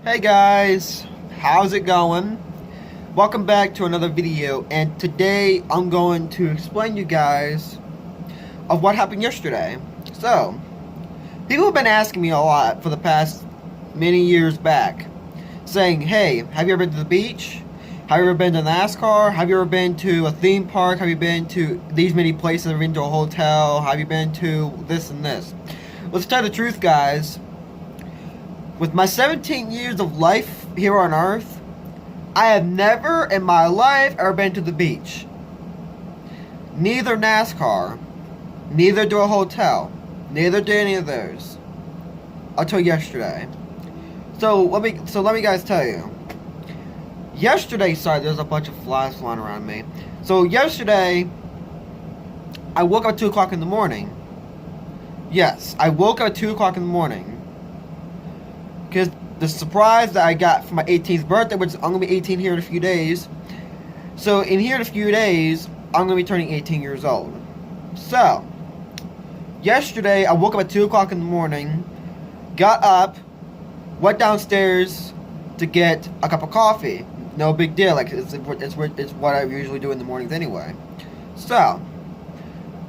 Hey guys, how's it going? Welcome back to another video, and today I'm going to explain you guys of what happened yesterday. So, people have been asking me a lot for the past many years back, saying, hey, have you ever been to the beach? Have you ever been to NASCAR? Have you ever been to a theme park? Have you been to these many places? Have you been to a hotel? Have you been to this and this? Let's tell the truth, guys. With my 17 years of life here on Earth, I have never in my life ever been to the beach. Neither NASCAR, neither do a hotel, neither did any of those. Until yesterday. So let me guys tell you. Yesterday, sorry, there's a bunch of flies flying around me. So yesterday, I woke up at 2 o'clock in the morning. Yes, I woke up at 2 o'clock in the morning. Because the surprise that I got for my 18th birthday, which I'm going to be 18 here in a few days. So, in here in a few days, I'm going to be turning 18 years old. So, yesterday, I woke up at 2 o'clock in the morning, got up, went downstairs to get a cup of coffee. No big deal, like, it's what I usually do in the mornings anyway. So,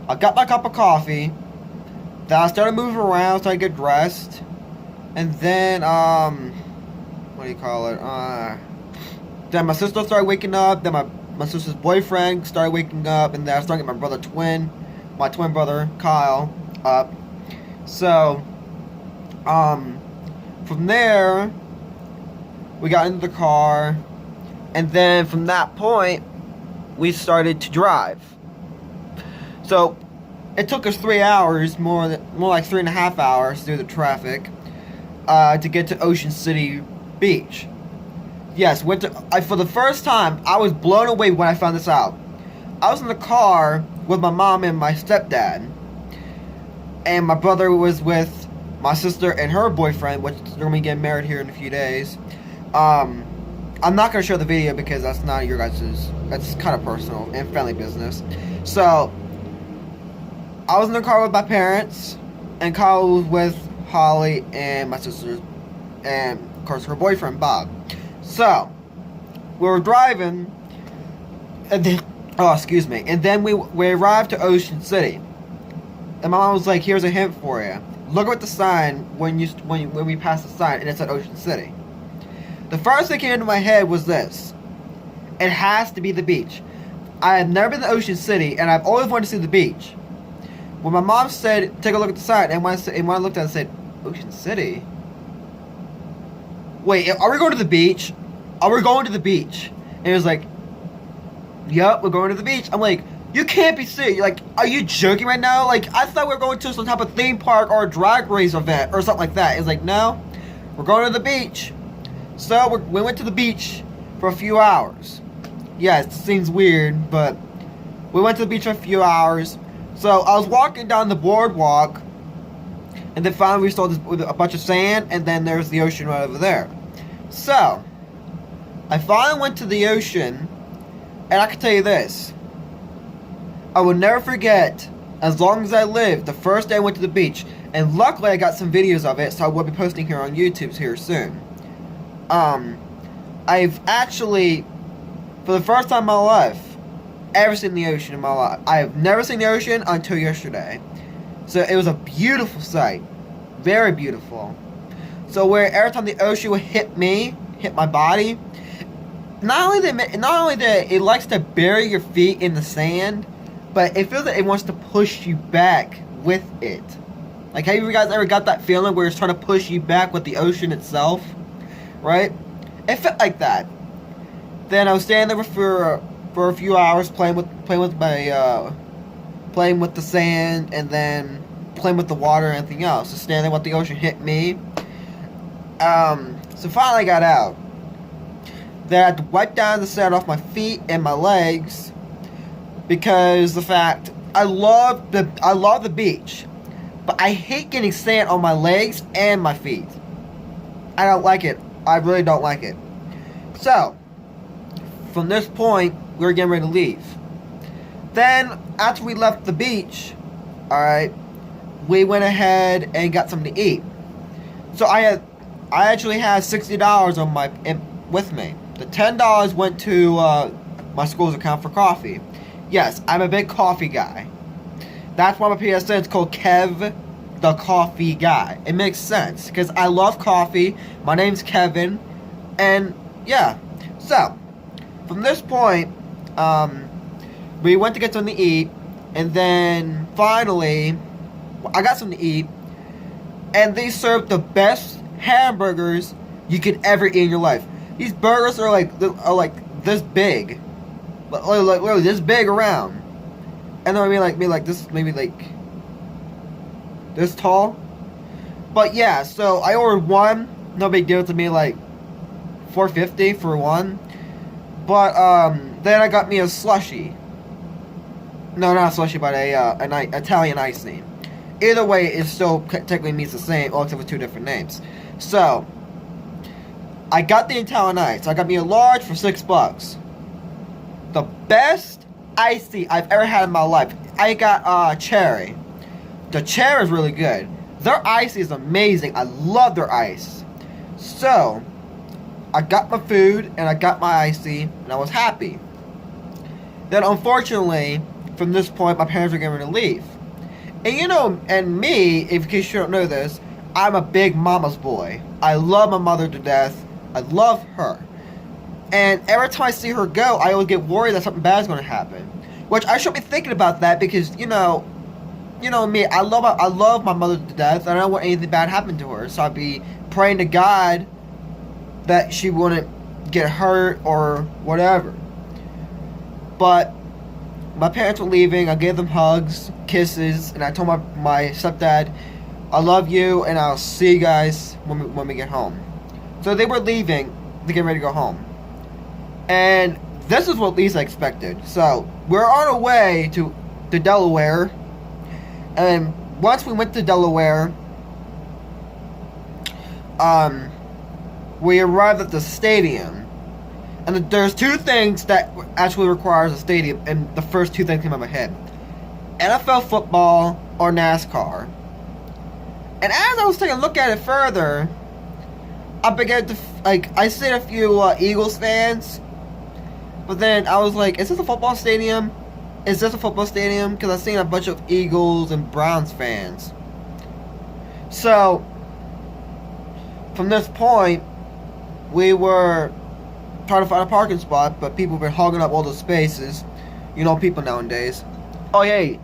I got my cup of coffee, then I started moving around, so I get dressed. And then, what do you call it? Then my sister started waking up. Then my sister's boyfriend started waking up. And then I started getting my twin brother, Kyle, up. So, from there, we got into the car. And then from that point, we started to drive. So, it took us 3 hours, more like 3.5 hours through the traffic. To get to Ocean City Beach. Yes, for the first time, I was blown away when I found this out. I was in the car with my mom and my stepdad. And my brother was with my sister and her boyfriend, which they're going to be getting married here in a few days. I'm not going to show the video because that's not your guys', that's kind of personal and family business. So, I was in the car with my parents, and Kyle was with Holly and my sister, and of course her boyfriend Bob. So we were driving, and then and then we arrived to Ocean City. And my mom was like, "Here's a hint for you. Look at the sign when we passed the sign, and it said Ocean City." The first thing that came into my head was this: it has to be the beach. I have never been to Ocean City, and I've always wanted to see the beach. When my mom said, "Take a look at the sign," and when I looked at it, I said, "Ocean City? Wait, are we going to the beach? Are we going to the beach?" And it was like, "Yup, we're going to the beach." I'm like, "You can't be serious. Like, are you joking right now? Like, I thought we were going to some type of theme park or a drag race event or something like that." It's like, "No, we're going to the beach." So we went to the beach for a few hours. Yeah, it seems weird, but we went to the beach for a few hours. So I was walking down the boardwalk, and then finally we saw a bunch of sand, and then there's the ocean right over there. So I finally went to the ocean, and I can tell you this: I will never forget, as long as I live, the first day I went to the beach. And luckily I got some videos of it, so I will be posting here on YouTube here soon. I've actually, for the first time in my life, ever seen the ocean in my life. I have never seen the ocean until yesterday. So it was a beautiful sight. Very beautiful. So where every time the ocean would hit my body, not only that it likes to bury your feet in the sand, but it feels like it wants to push you back with it. Like, have you guys ever got that feeling where it's trying to push you back with the ocean itself? Right? It felt like that. Then I was standing there for a few hours playing with the sand, and then playing with the water and everything else. Just standing there while the ocean hit me. So finally I got out. Then I had to wipe down the sand off my feet and my legs, because the fact I love the beach, but I hate getting sand on my legs and my feet. I don't like it. I really don't like it. So from this point, we were getting ready to leave. Then, after we left the beach, alright, we went ahead and got something to eat. So I had I actually had $60 with me. The $10 went to my school's account for coffee. Yes, I'm a big coffee guy. That's why my PSN is called Kev the Coffee Guy. It makes sense because I love coffee. My name's Kevin, and yeah. So from this point, we went to get something to eat, and then finally, I got something to eat, and they served the best hamburgers you could ever eat in your life. These burgers are like this big, like literally this big around, and then maybe like this, maybe like this tall. But yeah, so I ordered one. No big deal to me, like $4.50 for one. But then I got me a slushie. No, not a slushie, but an Italian iced. Either way, it still technically means the same, all except for two different names. So I got the Italian ice. I got me a large for $6. The best iced tea I've ever had in my life. I got cherry. The cherry is really good. Their ice is amazing. I love their ice. So I got my food and I got my iced tea, and I was happy. Then unfortunately, from this point, my parents were getting ready to leave. And you know, and me, in case you don't know this, I'm a big mama's boy. I love my mother to death. I love her. And every time I see her go, I always get worried that something bad is going to happen. Which I should be thinking about that because, you know me, I love my mother to death, and I don't want anything bad to happen to her. So I'd be praying to God that she wouldn't get hurt or whatever. But my parents were leaving. I gave them hugs, kisses, and I told my stepdad, I love you, and I'll see you guys when we get home. So they were leaving to get ready to go home. And this is what Lisa expected. So we're on our way to Delaware. And once we went to Delaware, we arrived at the stadium. And there's two things that actually requires a stadium, and the first two things came out of my head. NFL football or NASCAR. And as I was taking a look at it further, I began to, I seen a few Eagles fans, but then I was like, is this a football stadium? Is this a football stadium? Because I've seen a bunch of Eagles and Browns fans. So, from this point, we were trying to find a parking spot, but people have been hogging up all the spaces. You know, people nowadays. Oh, hey,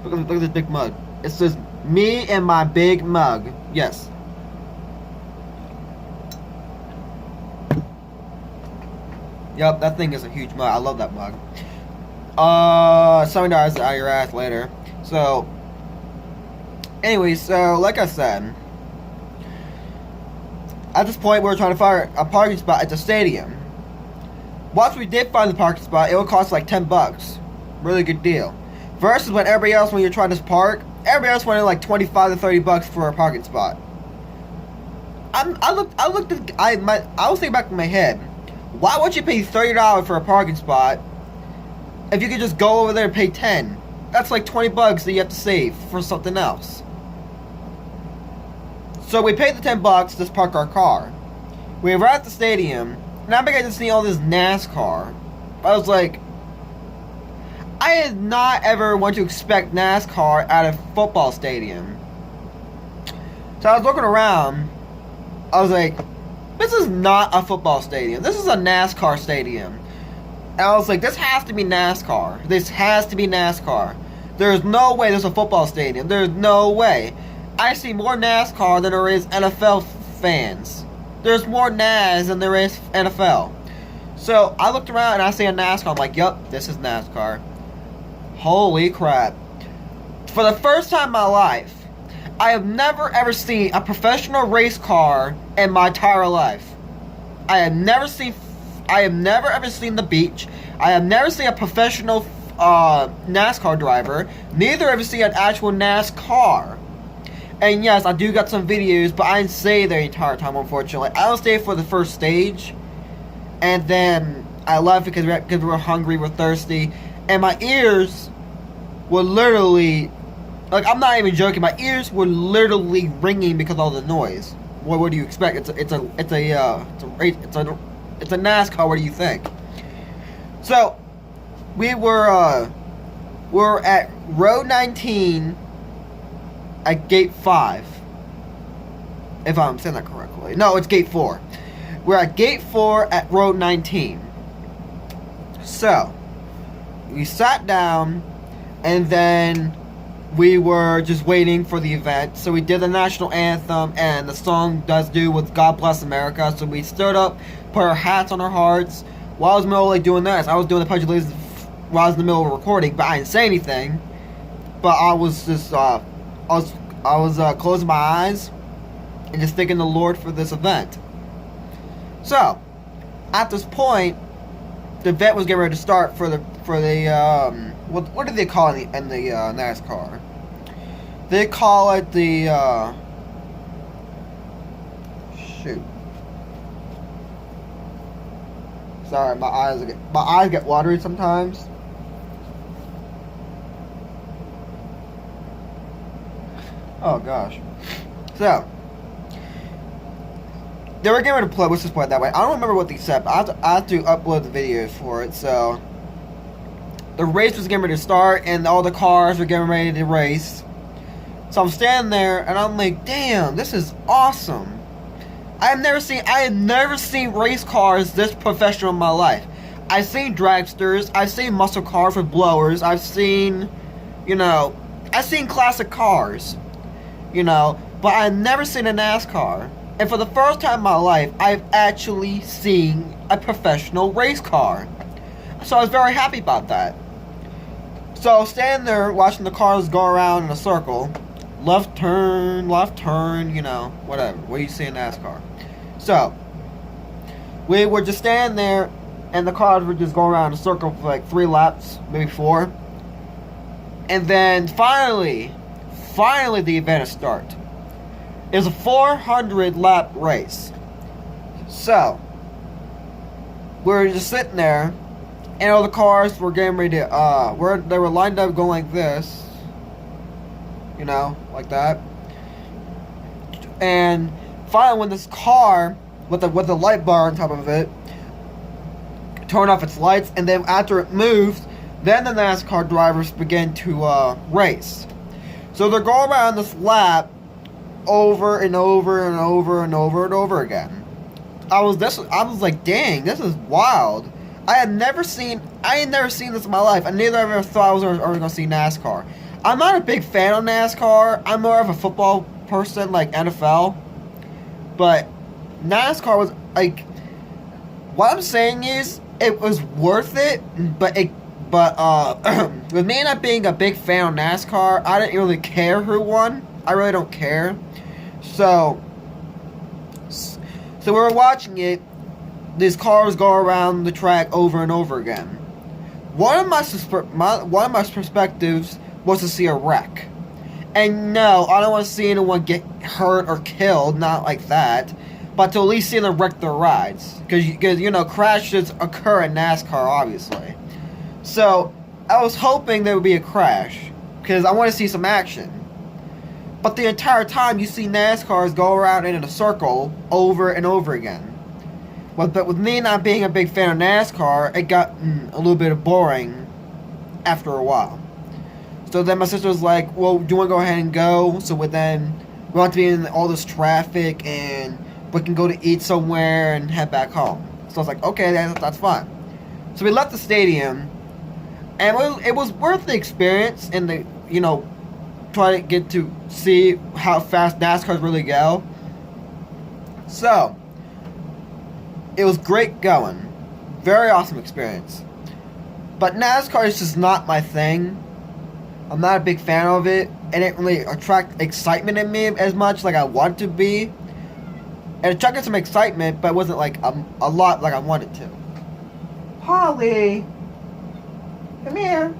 look at this big mug. It says, me and my big mug. Yes. Yep, that thing is a huge mug. I love that mug. $7 out of your ass later. So, anyway, so like I said, at this point we were trying to find a parking spot at the stadium. Once we did find the parking spot, it would cost like $10. Really good deal. Versus when everybody else, when you're trying to park, everybody else wanted like $25 to $30 for a parking spot. I was thinking back in my head, why would you pay $30 for a parking spot if you could just go over there and pay $10? That's like $20 that you have to save for something else. So we paid the $10 to park our car. We arrived at the stadium, and I began to see all this NASCAR. I was like, I did not ever want to expect NASCAR at a football stadium. So I was looking around. I was like, this is not a football stadium. This is a NASCAR stadium. And I was like, this has to be NASCAR. This has to be NASCAR. There's no way there's a football stadium. There's no way. I see more NASCAR than there is NFL fans. There's more NAS than there is NFL. So I looked around and I see a NASCAR. I'm like, yup, this is NASCAR. Holy crap. For the first time in my life, I have never ever seen a professional race car in my entire life. I have never ever seen the beach. I have never seen a professional NASCAR driver. Neither ever seen an actual NASCAR. And yes, I do got some videos, but I didn't stay there the entire time, unfortunately. I only stayed for the first stage. And then I left because we were hungry, we're thirsty. And my ears were literally, like, I'm not even joking, my ears were literally ringing because of all the noise. what do you expect? It's a NASCAR. What do you think? So we're at row 19 at gate 5. If I'm saying that correctly. No, it's gate 4. We're at gate 4 at row 19. So we sat down, and then we were just waiting for the event. So we did the national anthem, and the song does do with God Bless America. So we stood up, put our hats on our hearts. While I was in the middle of doing this, I was doing the Pledge of Allegiance while I was in the middle of recording, but I didn't say anything. But I was just, I was closing my eyes and just thanking the Lord for this event. So, at this point, the event was getting ready to start for the what do they call it in the NASCAR? They call it the shoot. Sorry, my eyes get watery sometimes. Oh gosh. So they were getting ready to play. Let's just put it that way. I don't remember what they said, but I have to upload the videos for it. So the race was getting ready to start, and all the cars were getting ready to race. So I'm standing there, and I'm like, "Damn, this is awesome! I have never seen race cars this professional in my life. I've seen dragsters, I've seen muscle cars with blowers, I've seen classic cars, but I've never seen a NASCAR. And for the first time in my life, I've actually seen a professional race car. So I was very happy about that. So I was standing there watching the cars go around in a circle. Left turn, whatever. What do you see in NASCAR? So, we were just standing there, and the cars would just go around in a circle for like 3 laps, maybe 4. And then finally the event would start. It was a 400 lap race. So, we were just sitting there, and all the cars were getting ready to, they were lined up going like this. Like that. And finally, when this car with the light bar on top of it turned off its lights, and then after it moved, then the NASCAR drivers began to race. So they're going around this lap over and over and over and over and over again. I was like, dang, this is wild. I had never seen this in my life. I neither ever thought I was ever going to see NASCAR. I'm not a big fan of NASCAR. I'm more of a football person, like NFL. But NASCAR was like, what I'm saying is, it was worth it. But with me not being a big fan of NASCAR, I didn't really care who won. I really don't care. So we were watching it. These cars go around the track over and over again. One of my perspectives was to see a wreck. And no, I don't want to see anyone get hurt or killed, not like that. But to at least see them wreck their rides. Because crashes occur in NASCAR, obviously. So, I was hoping there would be a crash. Because I want to see some action. But the entire time, you see NASCARs go around in a circle over and over again. But with me not being a big fan of NASCAR, it got a little bit boring after a while. So then my sister was like, well, do you want to go ahead and go? So we don't have to be in all this traffic, and we can go to eat somewhere and head back home. So I was like, okay, that's fine. So we left the stadium, and it was worth the experience and try to get to see how fast NASCARs really go. So, it was great going. Very awesome experience. But NASCAR is just not my thing. I'm not a big fan of it. It didn't really attract excitement in me as much like I want to be. It attracted some excitement, but it wasn't like a lot like I wanted to. Polly! Come here.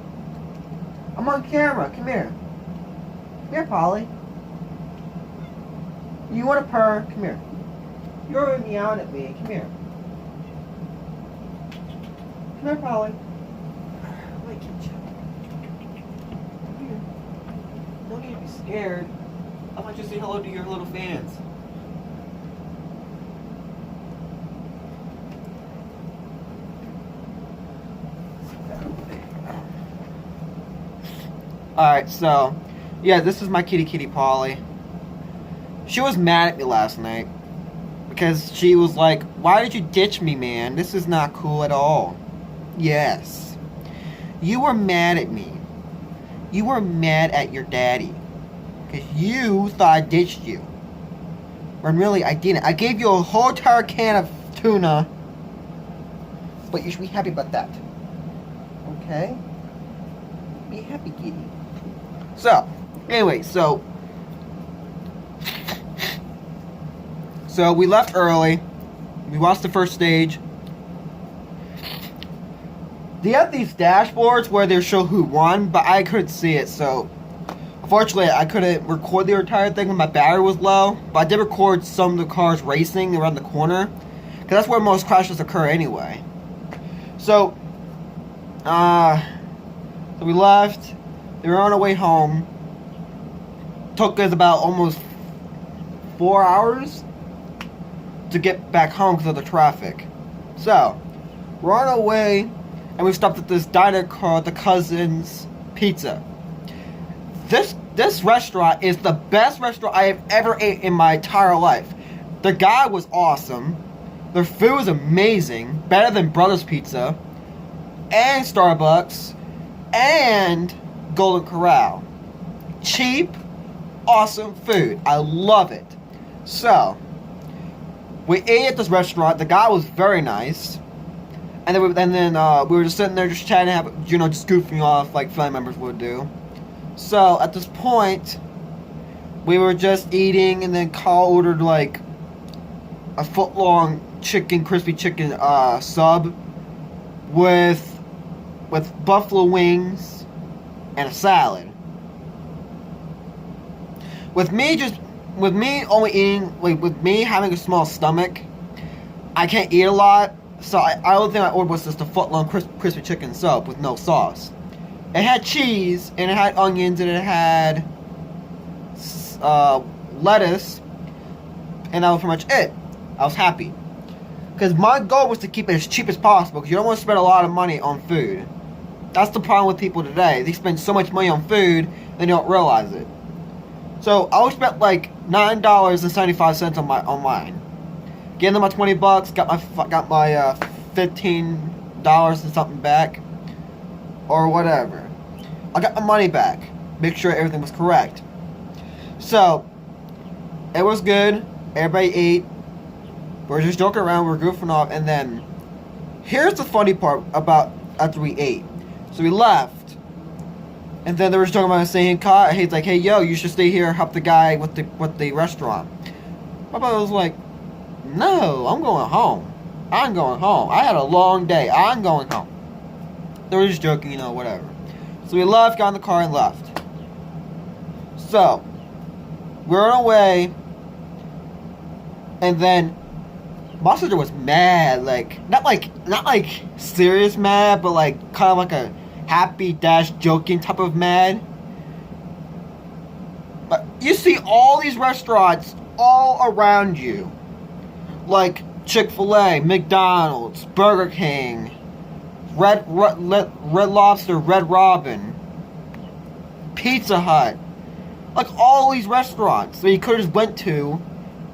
I'm on camera. Come here. Come here, Polly. You want a purr? Come here. You're meowing at me. Come here. Come here, Polly. Wait, come here. Don't need to be scared. I want you to say hello to your little fans. Alright, so, yeah, this is my kitty Polly. She was mad at me last night. Because she was like, why did you ditch me, man? This is not cool at all. Yes. You were mad at me. You were mad at your daddy. Because you thought I ditched you. When really, I didn't. I gave you a whole entire can of tuna. But you should be happy about that. Okay? Be happy, kitty. So, anyway, so we left early. We watched the first stage. They have these dashboards where they show who won, but I couldn't see it, so unfortunately I couldn't record the entire thing when my battery was low. But I did record some of the cars racing around the corner, because that's where most crashes occur anyway. So we left. We were on our way home. Took us about almost 4 hours to get back home because of the traffic. So, we're on our way, and we stopped at this diner called The Cousins Pizza. This restaurant is the best restaurant I have ever ate in my entire life. The guy was awesome. Their food was amazing. Better than Brothers Pizza. And Starbucks. And Golden Corral. Cheap, awesome food. I love it. So, we ate at this restaurant. The guy was very nice. And then we were just sitting there just chatting, just goofing off like family members would do. So, at this point, we were just eating, and then Carl ordered like a foot-long crispy chicken sub with buffalo wings and a salad. With me only eating, like, with me having a small stomach, I can't eat a lot, so the only thing I ordered was just a foot-long crispy chicken sub with no sauce. It had cheese, and it had onions, and it had lettuce, and that was pretty much it. I was happy. Because my goal was to keep it as cheap as possible, because you don't want to spend a lot of money on food. That's the problem with people today. They spend so much money on food, they don't realize it. So, I only spent like $9.75 on mine. Gave them my $20, got my $15 and something back. Or whatever. I got my money back. Make sure everything was correct. So, it was good. Everybody ate. We were just joking around, we were goofing off, and then here's the funny part about after we ate. So we left, and then they were just talking about saying, he's like, hey yo, you should stay here, help the guy with the restaurant. My brother was like, no, I'm going home. I'm going home. I had a long day. I'm going home. They were just joking, whatever. So we left, got in the car, and left. So, we're on our way, and then my sister was mad, not like serious mad, but like kind of like a happy - joking type of mad. But you see all these restaurants all around you, like Chick-fil-A, McDonald's, Burger King, Red Lobster, Red Robin, Pizza Hut, like all these restaurants that you could have just went to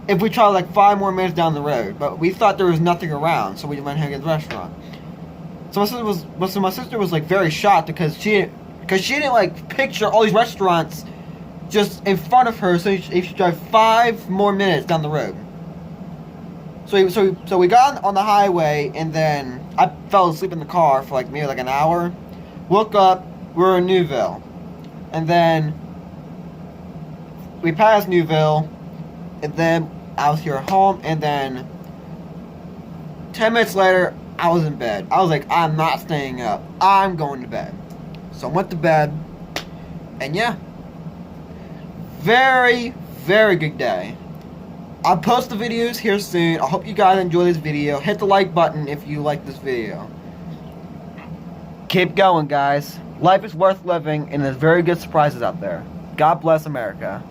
if we tried like 5 more minutes down the road. But we thought there was nothing around, so we went ahead and get the restaurant. So my sister was like very shocked because she didn't like picture all these restaurants just in front of her, so if she drive 5 more minutes down the road. So we got on the highway, and then I fell asleep in the car for maybe an hour. Woke up, we were in Newville, and then we passed Newville, and then I was here at home, and then 10 minutes later, I was in bed. I was like, I'm not staying up. I'm going to bed. So I went to bed, and yeah, very, very good day. I'll post the videos here soon. I hope you guys enjoy this video. Hit the like button if you like this video. Keep going, guys. Life is worth living, and there's very good surprises out there. God bless America.